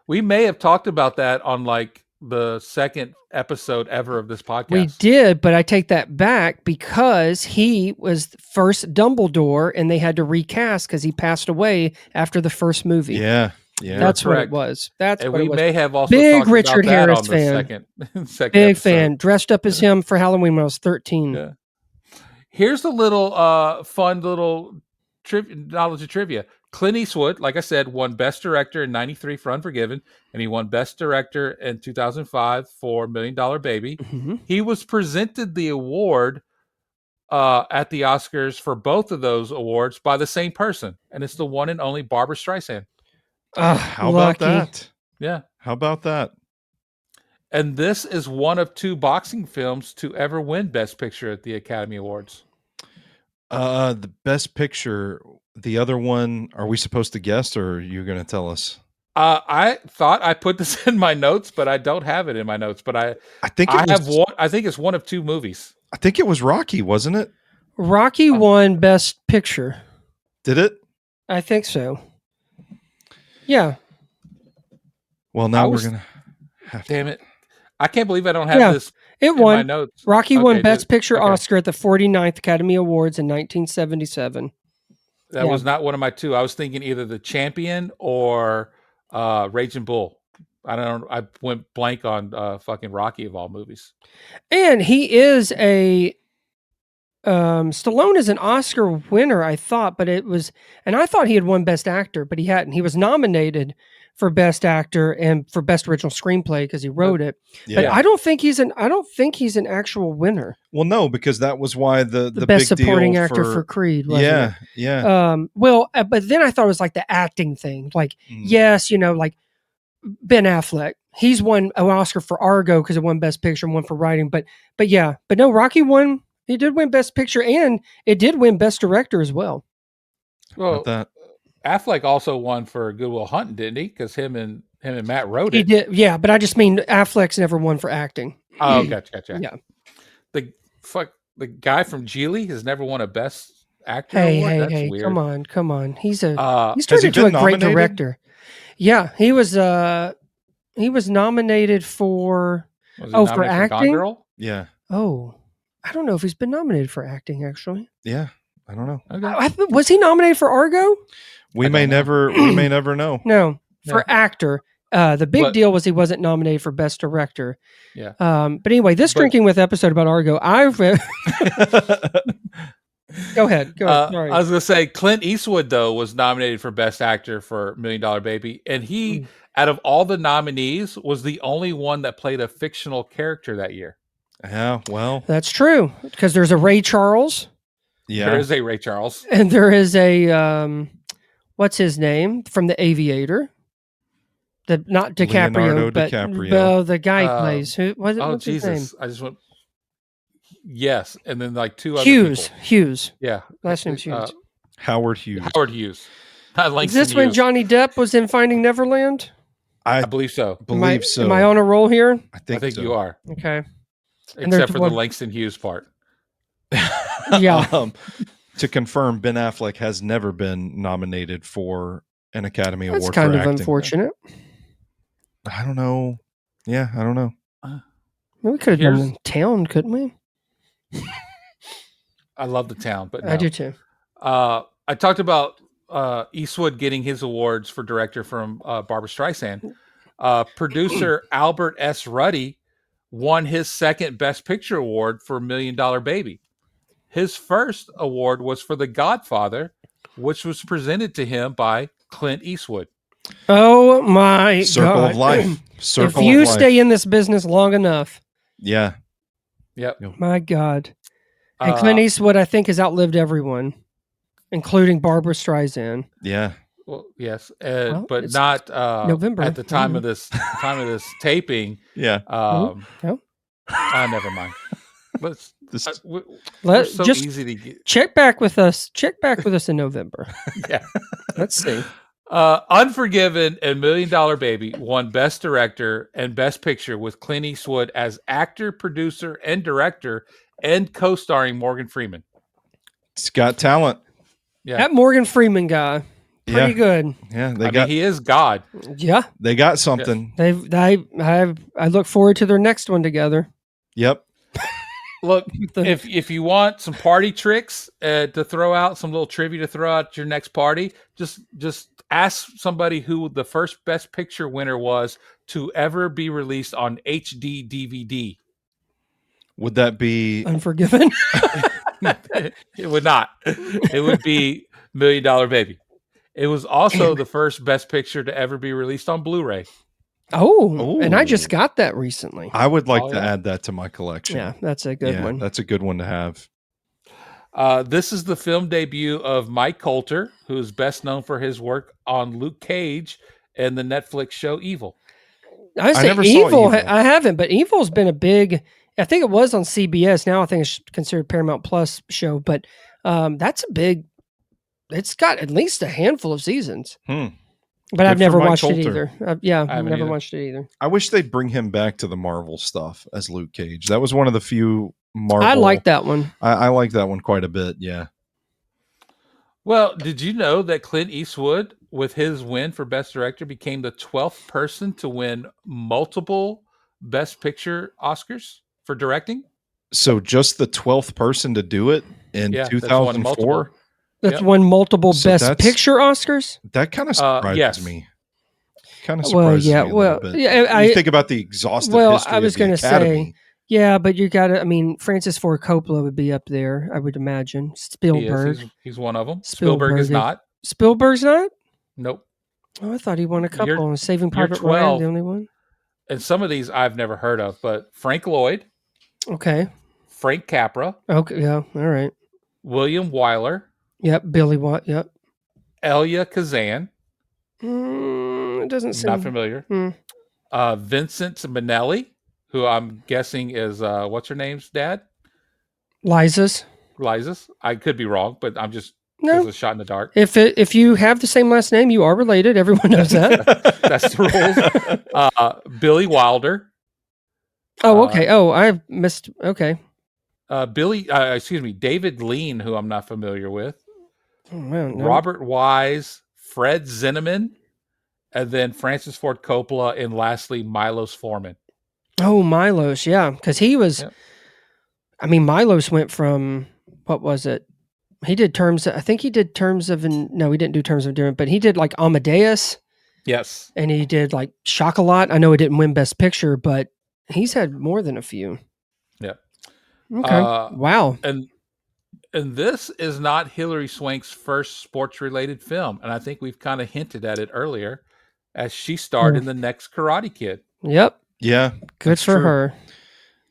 we may have talked about that on like the second episode ever of this podcast.
We did, but I take that back because he was first Dumbledore and they had to recast because he passed away after the first movie.
Yeah.
That's what it was.
We may have also
big
talked
Richard
about that
Harris
on the
fan.
second
Big
episode.
fan. Dressed up as him for Halloween when I was 13.
Yeah. Here's a little fun little knowledge of trivia. Clint Eastwood, like I said, won Best Director in '93 for Unforgiven, and he won Best Director in 2005 for $1 Million Baby.
Mm-hmm.
He was presented the award at the Oscars for both of those awards by the same person, and it's the one and only Barbra Streisand.
How about that?
Yeah.
How about that?
And this is one of 2 boxing films to ever win Best Picture at the Academy Awards.
The Best Picture, the other one, are we supposed to guess, or are you going to tell us?
I thought I put this in my notes, but I don't have it in my notes. But I think it's one of 2 movies.
I think it was Rocky, wasn't it?
Rocky won Best Picture.
Did it?
I think so. Yeah.
Well, now we're gonna have
damn it. I can't believe I don't have this
It
in
won.
my notes.
Rocky won Best Picture
okay.
Oscar at the 49th Academy Awards in 1977.
That was not one of my two. I was thinking either The Champion or Raging Bull. I don't know. I went blank on fucking Rocky of all movies.
And he is a Stallone is an Oscar winner, I thought, but I thought he had won Best Actor, but he hadn't. He was nominated for Best Actor and for Best Original Screenplay because he wrote it. Yeah. But I don't think he's an actual winner.
Well, no, because that was why the
Best
big
supporting
deal
actor for Creed. Wasn't it?
Yeah.
But then I thought it was like the acting thing. Like, yes, like Ben Affleck, he's won an Oscar for Argo because it won Best Picture and one for writing. But no, Rocky won. He did win Best Picture and it did win Best Director as well.
Well, Affleck also won for Good Will Hunting, didn't he? Because him and Matt wrote it.
He did, yeah. But I just mean Affleck's never won for acting.
Oh, gotcha.
Yeah.
The guy from Geely has never won a Best Actor
award.
That's
hey,
weird.
Come on. He's turned
into
a great director. Yeah, he was nominated for for acting.
Gone Girl?
Yeah.
Oh, I don't know if he's been nominated for acting actually.
Yeah, I don't know.
Okay. Was he nominated for Argo?
We may never know.
No, for actor. The big deal was he wasn't nominated for Best Director.
Yeah.
But anyway, Drinking With episode about Argo, Go ahead. Sorry.
I was going to say Clint Eastwood though was nominated for Best Actor for $1 Million Baby, and he, out of all the nominees, was the only one that played a fictional character that year.
Yeah, well,
that's true because there's a Ray Charles.
Yeah,
there is a Ray Charles,
and there is a what's his name from The Aviator. Not DiCaprio,
Leonardo
but
DiCaprio.
The guy who plays. What's
Jesus!
his name?
I just went. Yes, and then like two other
Hughes.
people.
Hughes.
Yeah,
last name's Hughes.
Howard Hughes.
Howard Hughes.
Is this when Johnny Depp was in Finding Neverland?
I believe so.
Am I on a roll here?
I think
you are.
Okay.
Except for the Langston Hughes part.
Yeah.
To confirm, Ben Affleck has never been nominated for an Academy Award for acting.
That's kind of unfortunate.
I don't know. Yeah, I don't know.
We could have done The Town, couldn't we?
I love The Town, but no.
I do too.
I talked about Eastwood getting his awards for director from Barbra Streisand. Producer Albert S. Ruddy won his second Best Picture award for $1 Million Baby. His first award was for The Godfather, which was presented to him by Clint Eastwood.
Oh my God.
Circle of life.
If you stay in this business long enough.
Yeah.
Yep.
My God. And Clint Eastwood, I think, has outlived everyone, including Barbra Streisand.
Yeah.
Well, yes, but not
November
at the time of this taping.
Yeah.
Never mind. Let's so
just
easy to get.
Check back with us in November.
Yeah.
Let's see.
Unforgiven and $1 Million Baby won Best Director and Best Picture with Clint Eastwood as actor, producer, and director, and co-starring Morgan Freeman.
It's got talent.
Yeah,
that Morgan Freeman guy, pretty good.
Yeah,
he is God.
Yeah,
they got something.
I look forward to their next one together.
Yep.
Look, if you want some party tricks to throw out, some little trivia to throw out at your next party, just ask somebody who the first Best Picture winner was to ever be released on HD DVD.
Would that be
Unforgiven?
It would not. It would be $1 Million Baby. It was also the first Best Picture to ever be released on Blu-ray.
Oh, and I just got that recently.
I would like to add that to my collection.
Yeah, that's a good one.
That's a good one to have.
This is the film debut of Mike Colter, who is best known for his work on Luke Cage and the Netflix show Evil.
I never saw Evil. I haven't, but Evil's been a big. I think it was on CBS. Now I think it's considered Paramount Plus show, but that's a big. It's got at least a handful of seasons. But I've never watched it either. I've never watched it either.
I wish they'd bring him back to the Marvel stuff as Luke Cage. That was one of the few Marvel.
I like that one.
I like that one quite a bit. Yeah.
Well, did you know that Clint Eastwood with his win for Best Director, became the 12th person to win multiple Best Picture Oscars for directing.
So just the 12th person to do it in
Yeah, that's won multiple.
2004.
That's
Yep.
won multiple
So
Best
that's-
Picture Oscars.
That kind of surprises
yes.
me. Kind of
Well,
surprises
yeah,
me a
well,
little bit.
yeah,
You think about the exhaustive history
I was
of the
going to
Academy.
say, yeah, but you got to. I mean, Francis Ford Coppola would be up there, I would imagine. Spielberg.
He's one of them. Spielberg is not.
Spielberg's not.
Nope.
Oh, I thought he won a couple.
You're-
Saving
you're
Private Ryan,
12.
the only one.
And some of these I've never heard of, but Frank Lloyd,
Okay.
Frank Capra,
Okay. Yeah. All right.
William Wyler,
Yep. Billy Watt. Yep.
Elia Kazan,
It doesn't seem.
not familiar. Vincent Minnelli, who I'm guessing is what's her name's dad?
Liza's.
Liza's. I could be wrong, but I'm just
No.
a shot in the dark.
If you have the same last name, you are related. Everyone knows that.
That's the rules. Billy Wilder.
Oh, okay. I missed. Okay.
David Lean, who I'm not familiar with.
Oh, man, no.
Robert Wise, Fred Zinnemann, and then Francis Ford Coppola, and lastly Milos Forman.
Oh, Milos, yeah, because he was.
Yep.
I mean, Milos went from what was it? He did Terms. I think he did Terms of. No, he didn't do Terms of Endearment, but he did like Amadeus.
Yes,
and he did like Chocolat. I know he didn't win Best Picture, but he's had more than a few.
Yeah.
Okay. Wow.
And this is not Hilary Swank's first sports-related film, and I think we've kind of hinted at it earlier, as she starred in the next Karate Kid.
Yep.
Yeah.
Good for her.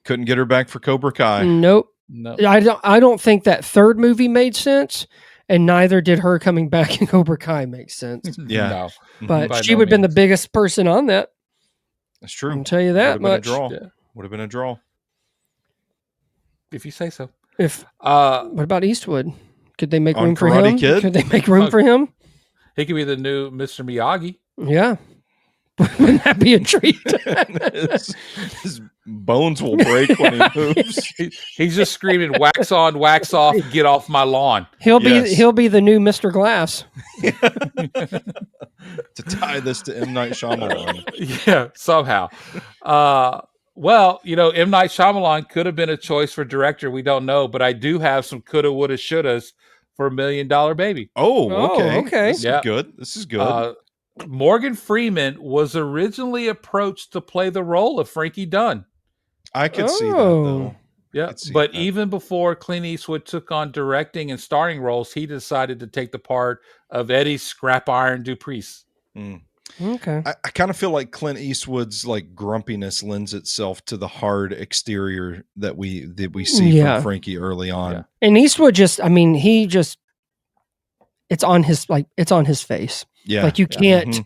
Couldn't get her back for Cobra Kai.
Nope.
No.
I don't think that third movie made sense, and neither did her coming back in Cobra Kai make sense.
Yeah.
No.
But
By
she
no
would have been the
means.
biggest person on that.
That's true.
I'll tell you that much.
Would have been a draw.
If you say so.
If
What
about Eastwood? Could they make
On
room for
Karate
him?
Kid?
Could they make room for him?
He could be the new Mr. Miyagi.
Yeah. Wouldn't that be a treat?
his bones will break when he moves.
He's just screaming, "Wax on, wax off, get off my lawn."
He'll be the new Mr. Glass.
To tie this to M. Night Shyamalan.
Yeah, somehow. Well, M. Night Shyamalan could have been a choice for director. We don't know, but I do have some coulda, woulda, shouldas for $1 Million Baby.
Oh, okay.
Okay.
This is good.
Morgan Freeman was originally approached to play the role of Frankie Dunn.
I could see that, though.
Yeah, but even before Clint Eastwood took on directing and starring roles, he decided to take the part of Eddie Scrap Iron Duprice.
Okay.
I kind of feel like Clint Eastwood's like grumpiness lends itself to the hard exterior that we see from Frankie early on.
Yeah.
And Eastwood it's on his face.
Yeah.
Like you can't,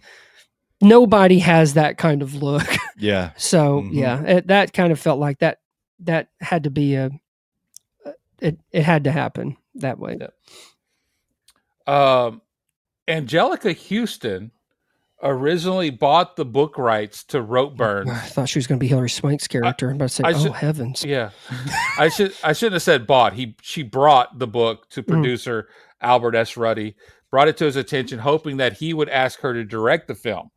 nobody has that kind of look.
Yeah.
So that kind of felt like that had to be it had to happen that way.
Yeah. Angelica Houston originally bought the book rights to Rope Burns.
I thought she was going to be Hilary Swank's character. I'm about to say, heavens.
Yeah. I shouldn't have said bought. She brought the book to producer Albert S. Ruddy, brought it to his attention, hoping that he would ask her to direct the film.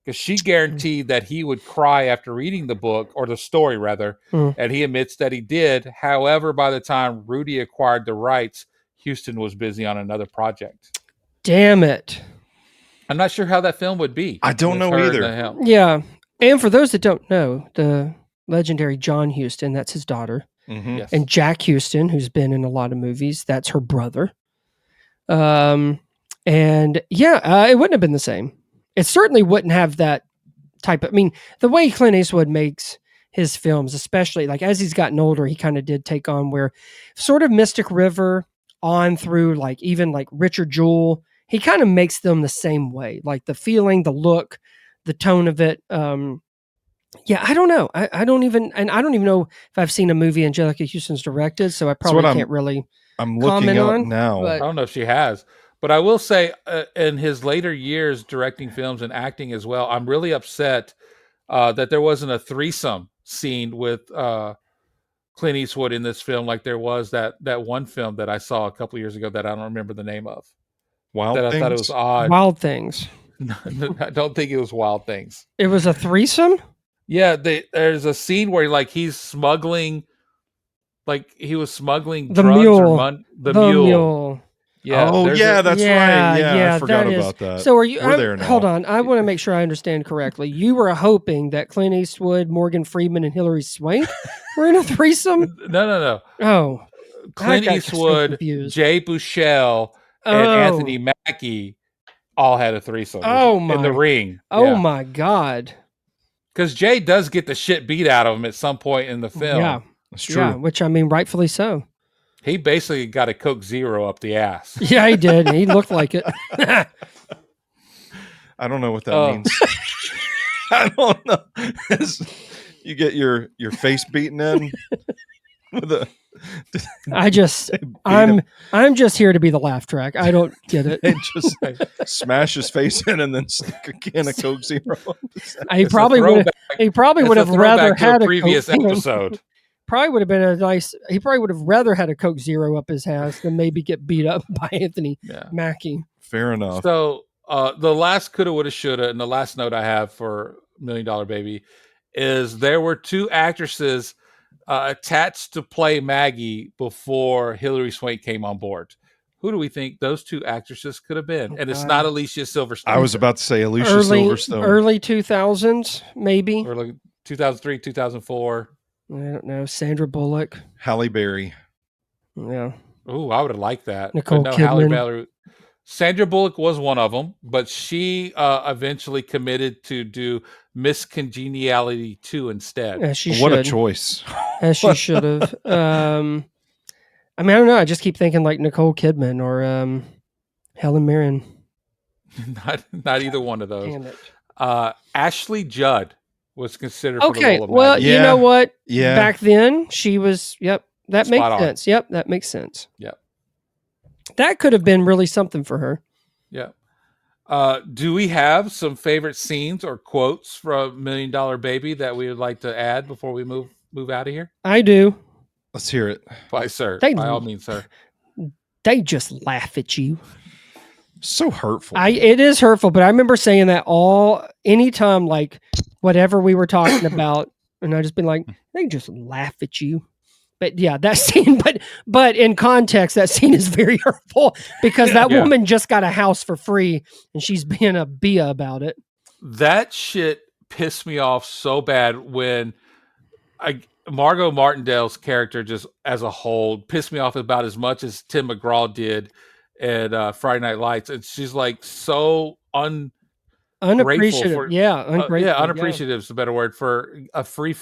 Because she guaranteed that he would cry after reading the book, or the story rather, and he admits that he did. However, by the time Rudy acquired the rights, Houston was busy on another project.
Damn it.
I'm not sure how that film would be.
I don't know either.
Yeah. And for those that don't know, the legendary John Huston, that's his daughter.
Yes.
And Jack Huston, who's been in a lot of movies, that's her brother. It wouldn't have been the same. It certainly wouldn't have that type of, the way Clint Eastwood makes his films, especially like as he's gotten older, he kind of did take on where sort of Mystic River on through like even like Richard Jewell, he kind of makes them the same way, like the feeling, the look, the tone of it. I don't know. I don't even know if I've seen a movie Angelica Houston's directed, so I probably can't really
I'm looking up now.
I don't know if she has, but I will say in his later years directing films and acting as well, I'm really upset that there wasn't a threesome scene with Clint Eastwood in this film like there was that one film that I saw a couple years ago that I don't remember the name of.
Wild
that I
Things?
thought it was odd.
Wild Things.
I don't think it was Wild Things.
It was a threesome?
Yeah, there's a scene where he's smuggling, he was smuggling
The
drugs
mule.
or the mule. Yeah.
Oh, yeah, that's right. Yeah, I forgot about that.
So are you?
We're there now.
Hold on, I want to make sure I understand correctly. You were hoping that Clint Eastwood, Morgan Freeman, and Hilary Swank were in a threesome?
No.
Oh,
Clint
so
Eastwood,
confused.
Jay Buchel, and Anthony Mackie all had a threesome. In the ring.
Oh my God!
Because Jay does get the shit beat out of him at some point in the film.
Yeah,
that's true.
Yeah, which I mean, rightfully so.
He basically got a Coke Zero up the ass.
Yeah, he did. He looked like it.
I don't know what that means. I don't know. You get your face beaten in with a.
I'm just here to be the laugh track. I don't get it.
And just smash his face in and then stick a can of Coke Zero.
He probably would have rather had a
previous
Coke
episode.
Probably would have been a nice. He probably would have rather had a Coke Zero up his ass than maybe get beat up by Anthony Mackie.
Fair enough.
So the last coulda, woulda, shoulda, and the last note I have for $1 Million Baby is there were two actresses attached to play Maggie before Hilary Swank came on board. Who do we think those two actresses could have been? And it's not Alicia Silverstone.
I was about to say Alicia Silverstone.
Early 2000s, maybe.
Or 2003, 2004.
I don't know. Sandra Bullock.
Halle Berry.
Yeah.
Oh, I would have liked that.
Nicole Kidman.
Sandra Bullock was one of them, but she eventually committed to do Miss Congeniality 2 instead.
As she
What
should.
a choice.
As she should have. I mean, I don't know. I just keep thinking like Nicole Kidman or Helen Mirren.
Not either one of those.
Damn it.
Ashley Judd was considered for the role of
well,
Maggie.
you know what?
Yeah.
Back then, she was, that makes sense. Yep, that makes sense.
Yep.
That could have been really something for her.
Yeah. Do we have some favorite scenes or quotes from $1 Million Baby that we would like to add before we move out of here?
I do.
Let's hear it.
By all means, sir.
They just laugh at you.
So hurtful.
It is hurtful, but I remember saying that anytime, like whatever we were talking about, and I just been like, they just laugh at you. But yeah, that scene, but in context, that scene is very hurtful because that woman just got a house for free and she's being a bia about it.
That shit pissed me off so bad when Margot Martindale's character just as a whole pissed me off about as much as Tim McGraw did at Friday Night Lights. And she's like so
unappreciative.
Ungrateful. Unappreciative is a better word for a free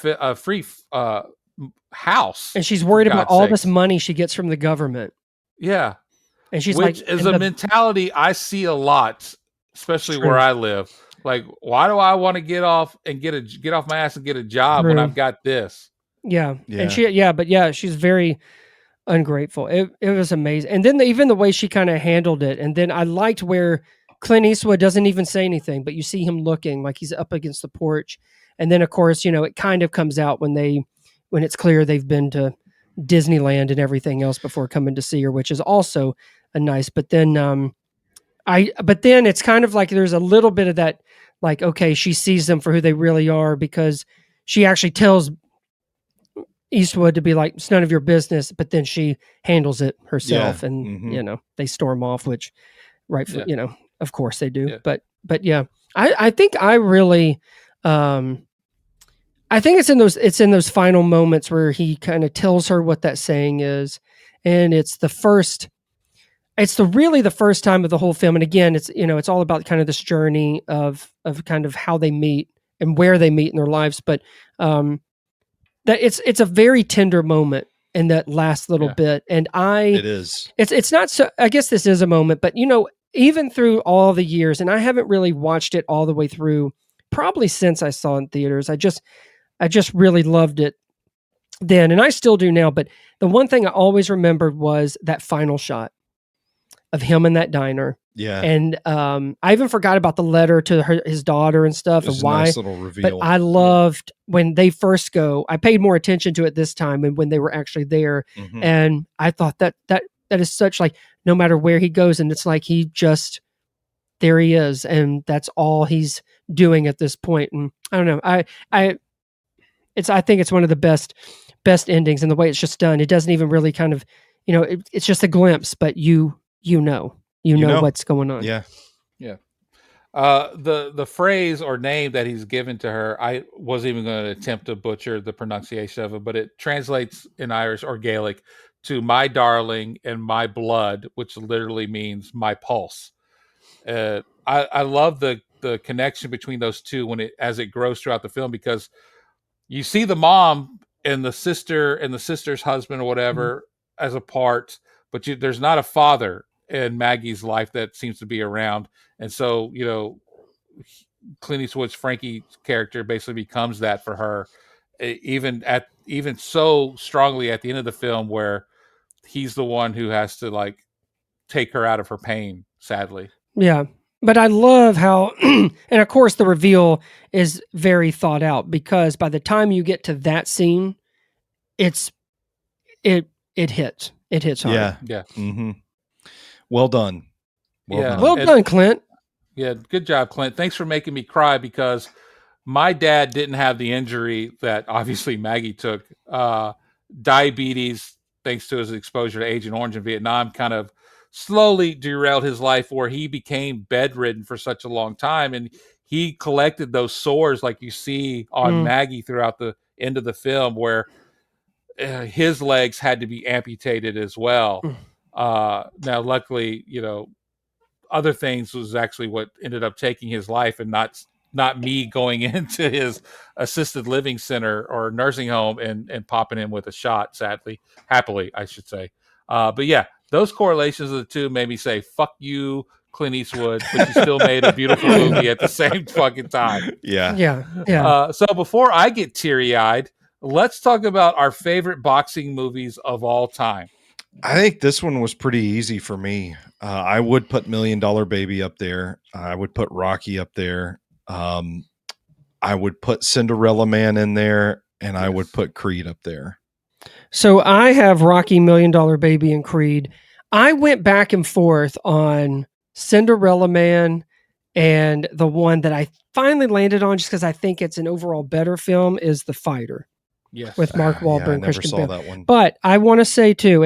house.
And she's worried about all this money she gets from the government.
Yeah.
And she's
Which is a mentality I see a lot, especially where I live. Like, why do I want to get off my ass and get a job when I've got this?
Yeah. And she's very ungrateful. It was amazing. And then even the way she kind of handled it. And then I liked where Clint Eastwood doesn't even say anything, but you see him looking like he's up against the porch. And then of course, it kind of comes out when it's clear they've been to Disneyland and everything else before coming to see her, which is also a nice, but then it's kind of like there's a little bit of that, like, okay, she sees them for who they really are because she actually tells Eastwood to be like, it's none of your business, but then she handles it herself and, they storm off, which rightfully, of course they do. Yeah. But yeah, I think I really, I think it's in those final moments where he kind of tells her what that saying is. And it's the first time of the whole film. And again, it's all about kind of this journey of kind of how they meet and where they meet in their lives. But, that it's a very tender moment in that last little bit. And it
is,
it's not so, I guess this is a moment, but even through all the years, and I haven't really watched it all the way through probably since I saw it in theaters. I just really loved it then, and I still do now. But the one thing I always remembered was that final shot of him in that diner.
Yeah.
And I even forgot about the letter to his daughter and stuff and why.
Nice little reveal.
But I loved when they first go. I paid more attention to it this time and when they were actually there. Mm-hmm. And I thought that that is such like, no matter where he goes, and it's like he just, there he is, and that's all he's doing at this point. And I don't know, I think it's one of the best endings, and the way it's just done, it doesn't even really kind of, it's just a glimpse, but you know what's going on.
Yeah.
The phrase or name that he's given to her, I wasn't even going to attempt to butcher the pronunciation of it, but it translates in Irish or Gaelic to "my darling" and "my blood," which literally means "my pulse." I love the connection between those two as it grows throughout the film, because you see the mom and the sister and the sister's husband or whatever as a part, but there's not a father in Maggie's life that seems to be around. And so, Clint Eastwood's Frankie character basically becomes that for her, even so strongly at the end of the film, where he's the one who has to like take her out of her pain, sadly.
Yeah. But I love how, and of course the reveal is very thought out, because by the time you get to that scene, it hits hard.
Yeah.
Yeah.
Mm-hmm. Well done.
Well done, Clint.
Yeah. Good job, Clint. Thanks for making me cry, because my dad didn't have the injury that obviously Maggie took. Diabetes, thanks to his exposure to Agent Orange in Vietnam, kind of slowly derailed his life, where he became bedridden for such a long time. And he collected those sores like you see on Maggie throughout the end of the film, where his legs had to be amputated as well. Now, luckily, other things was actually what ended up taking his life, and not me going into his assisted living center or nursing home and popping him with a shot, happily, I should say. But yeah, those correlations of the two made me say, fuck you, Clint Eastwood, but you still made a beautiful movie at the same fucking time.
Yeah.
So before I get teary-eyed, let's talk about our favorite boxing movies of all time.
I think this one was pretty easy for me. I would put $1 Million Baby up there. I would put Rocky up there. I would put Cinderella Man in there, and I would put Creed up there.
So I have Rocky, $1 Million Baby, and Creed. I went back and forth on Cinderella Man, and the one that I finally landed on, just because I think it's an overall better film, is The Fighter.
Yes.
With Mark Wahlberg and
I never
Christian
saw
Bale.
that one.
But I want to say too,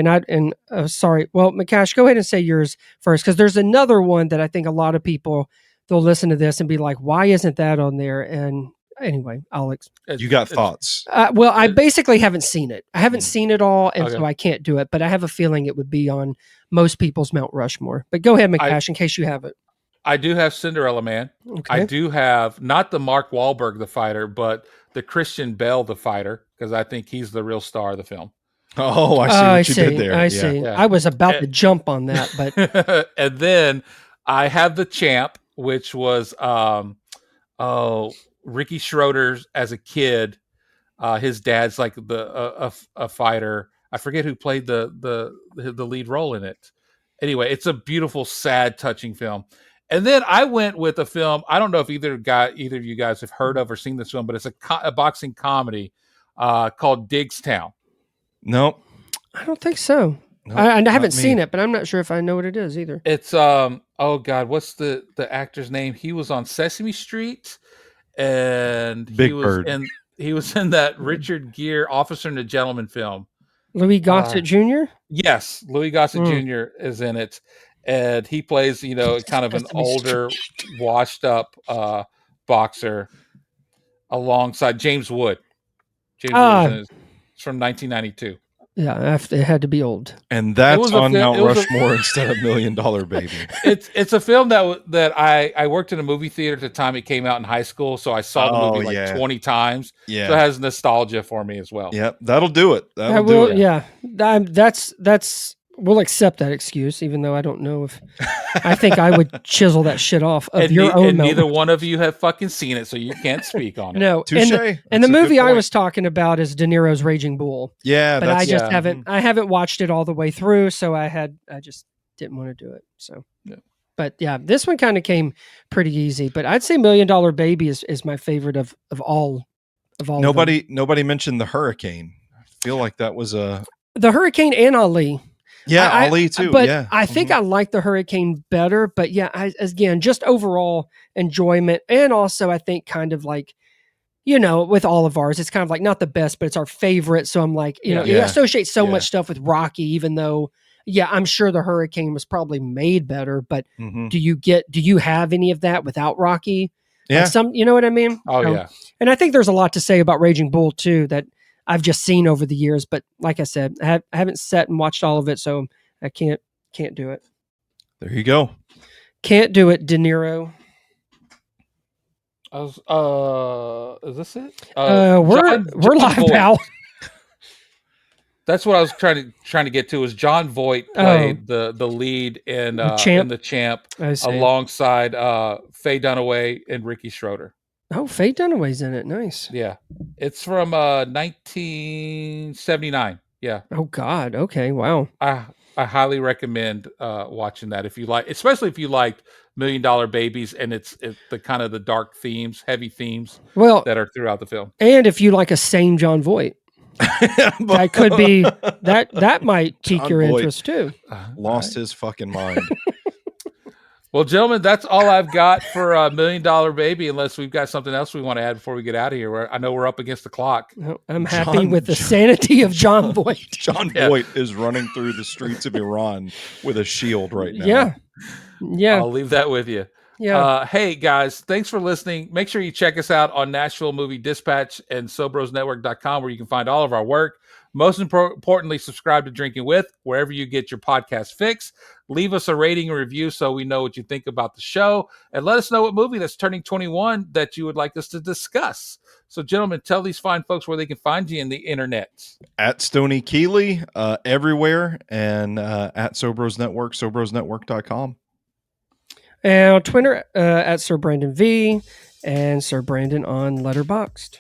sorry. Well, McCash, go ahead and say yours first, because there's another one that I think a lot of people, they'll listen to this and be like, why isn't that on there? And anyway, Alex.
You got thoughts?
Well, I basically haven't seen it. I haven't seen it all, and so I can't do it. But I have a feeling it would be on most people's Mount Rushmore. But go ahead, McCash, in case you have it.
I do have Cinderella Man.
Okay.
I do have not the Mark Wahlberg, The Fighter, but the Christian Bale, The Fighter, because I think he's the real star of the film.
Oh, I see what you did there.
I see. I was about to jump on that, but
and then I have The Champ, which was Ricky Schroeder's as a kid. His dad's like a fighter. I forget who played the lead role in it. Anyway, it's a beautiful, sad, touching film. And then I went with a film. I don't know if either of you guys have heard of or seen this film, but it's a boxing comedy called Diggstown.
Nope.
I don't think so.
Nope,
I haven't seen it, but I'm not sure if I know what it is either.
It's oh God, what's the actor's name? He was on Sesame Street, and
Big Bird.
He was in that Richard Gere Officer and a Gentleman film.
Louis Gossett Jr.?
Yes, Louis Gossett Jr. is in it. And he plays, kind of an older, washed up boxer alongside James Wood. James Wood is from 1992.
Yeah, it had to be old.
And that's on Mount Rushmore instead of $1 Million Baby.
It's a film that I worked in a movie theater at the time it came out in high school, so I saw the movie 20 times.
Yeah,
so it has nostalgia for me as well.
Yep, that'll do it. That'll do it.
Yeah, that's. We'll accept that excuse, even though I don't know if I think I would chisel that shit off of your own.
And neither one of you have fucking seen it, so you can't speak on it.
No, and the movie I was talking about is De Niro's Raging Bull.
Yeah,
but I just haven't. I haven't watched it all the way through, so I just didn't want to do it. So, but yeah, this one kind of came pretty easy. But I'd say $1 Million Baby is my favorite of all.
Nobody mentioned The Hurricane. I feel like that was
The Hurricane and Ali.
Yeah, Ali too.
But
yeah.
I think I like the Hurricane better. But yeah, again, just overall enjoyment. And also, I think kind of like, with all of ours, it's kind of like not the best, but it's our favorite. So I'm like, you associate so much stuff with Rocky, even though, I'm sure the Hurricane was probably made better. But do you have any of that without Rocky?
Yeah.
You know what I mean?
Oh, yeah.
And I think there's a lot to say about Raging Bull too, that I've just seen over the years. But like I said, I haven't sat and watched all of it. So I can't do it.
There you go.
Can't do it, De Niro.
Is this it?
We're live, pal.
That's what I was trying to get to. Is John Voight played the lead in the Champ alongside Faye Dunaway and Ricky Schroeder.
Oh, Faye Dunaway's in it. Nice.
Yeah, it's from 1979. Yeah.
Oh God. Okay. Wow.
I highly recommend watching that if you like, especially if you liked $1 Million Babies, and it's the kind of the dark themes, heavy themes that are throughout the film.
And if you like a sane John Voight. That could be that might pique your interest too.
Lost his fucking mind.
Well, gentlemen, that's all I've got for $1 Million Baby, unless we've got something else we want to add before we get out of here. I know we're up against the clock.
I'm happy with the sanity of John Voight.
John Voight is running through the streets of Iran with a shield right now.
Yeah.
I'll leave that with you.
Yeah.
Hey guys, thanks for listening. Make sure you check us out on Nashville Movie Dispatch and SobrosNetwork.com, where you can find all of our work. Most importantly, subscribe to Drinking With wherever you get your podcast fix. Leave us a rating and review so we know what you think about the show, and let us know what movie that's turning 21 that you would like us to discuss. So, gentlemen, tell these fine folks where they can find you in the internet.
At Stoney Keeley, everywhere, and at Sobros Network, SobrosNetwork.com.
And on Twitter, at Sir Brandon V, and Sir Brandon on Letterboxd.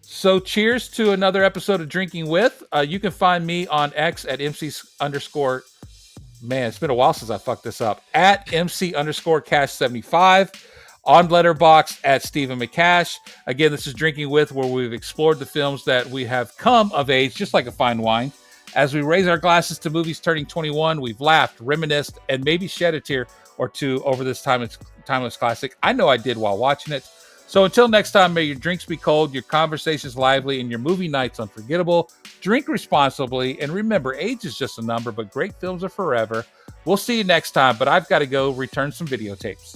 So cheers to another episode of Drinking With. You can find me on X at MC_. Man, it's been a while since I fucked this up. At MC_Cash75. On Letterboxd at Stephen McCash. Again, this is Drinking With, where we've explored the films that we have come of age, just like a fine wine. As we raise our glasses to movies turning 21, we've laughed, reminisced, and maybe shed a tear or two over this timeless classic. I know I did while watching it. So until next time, may your drinks be cold, your conversations lively, and your movie nights unforgettable. Drink responsibly, and remember, age is just a number, but great films are forever. We'll see you next time, but I've got to go return some videotapes.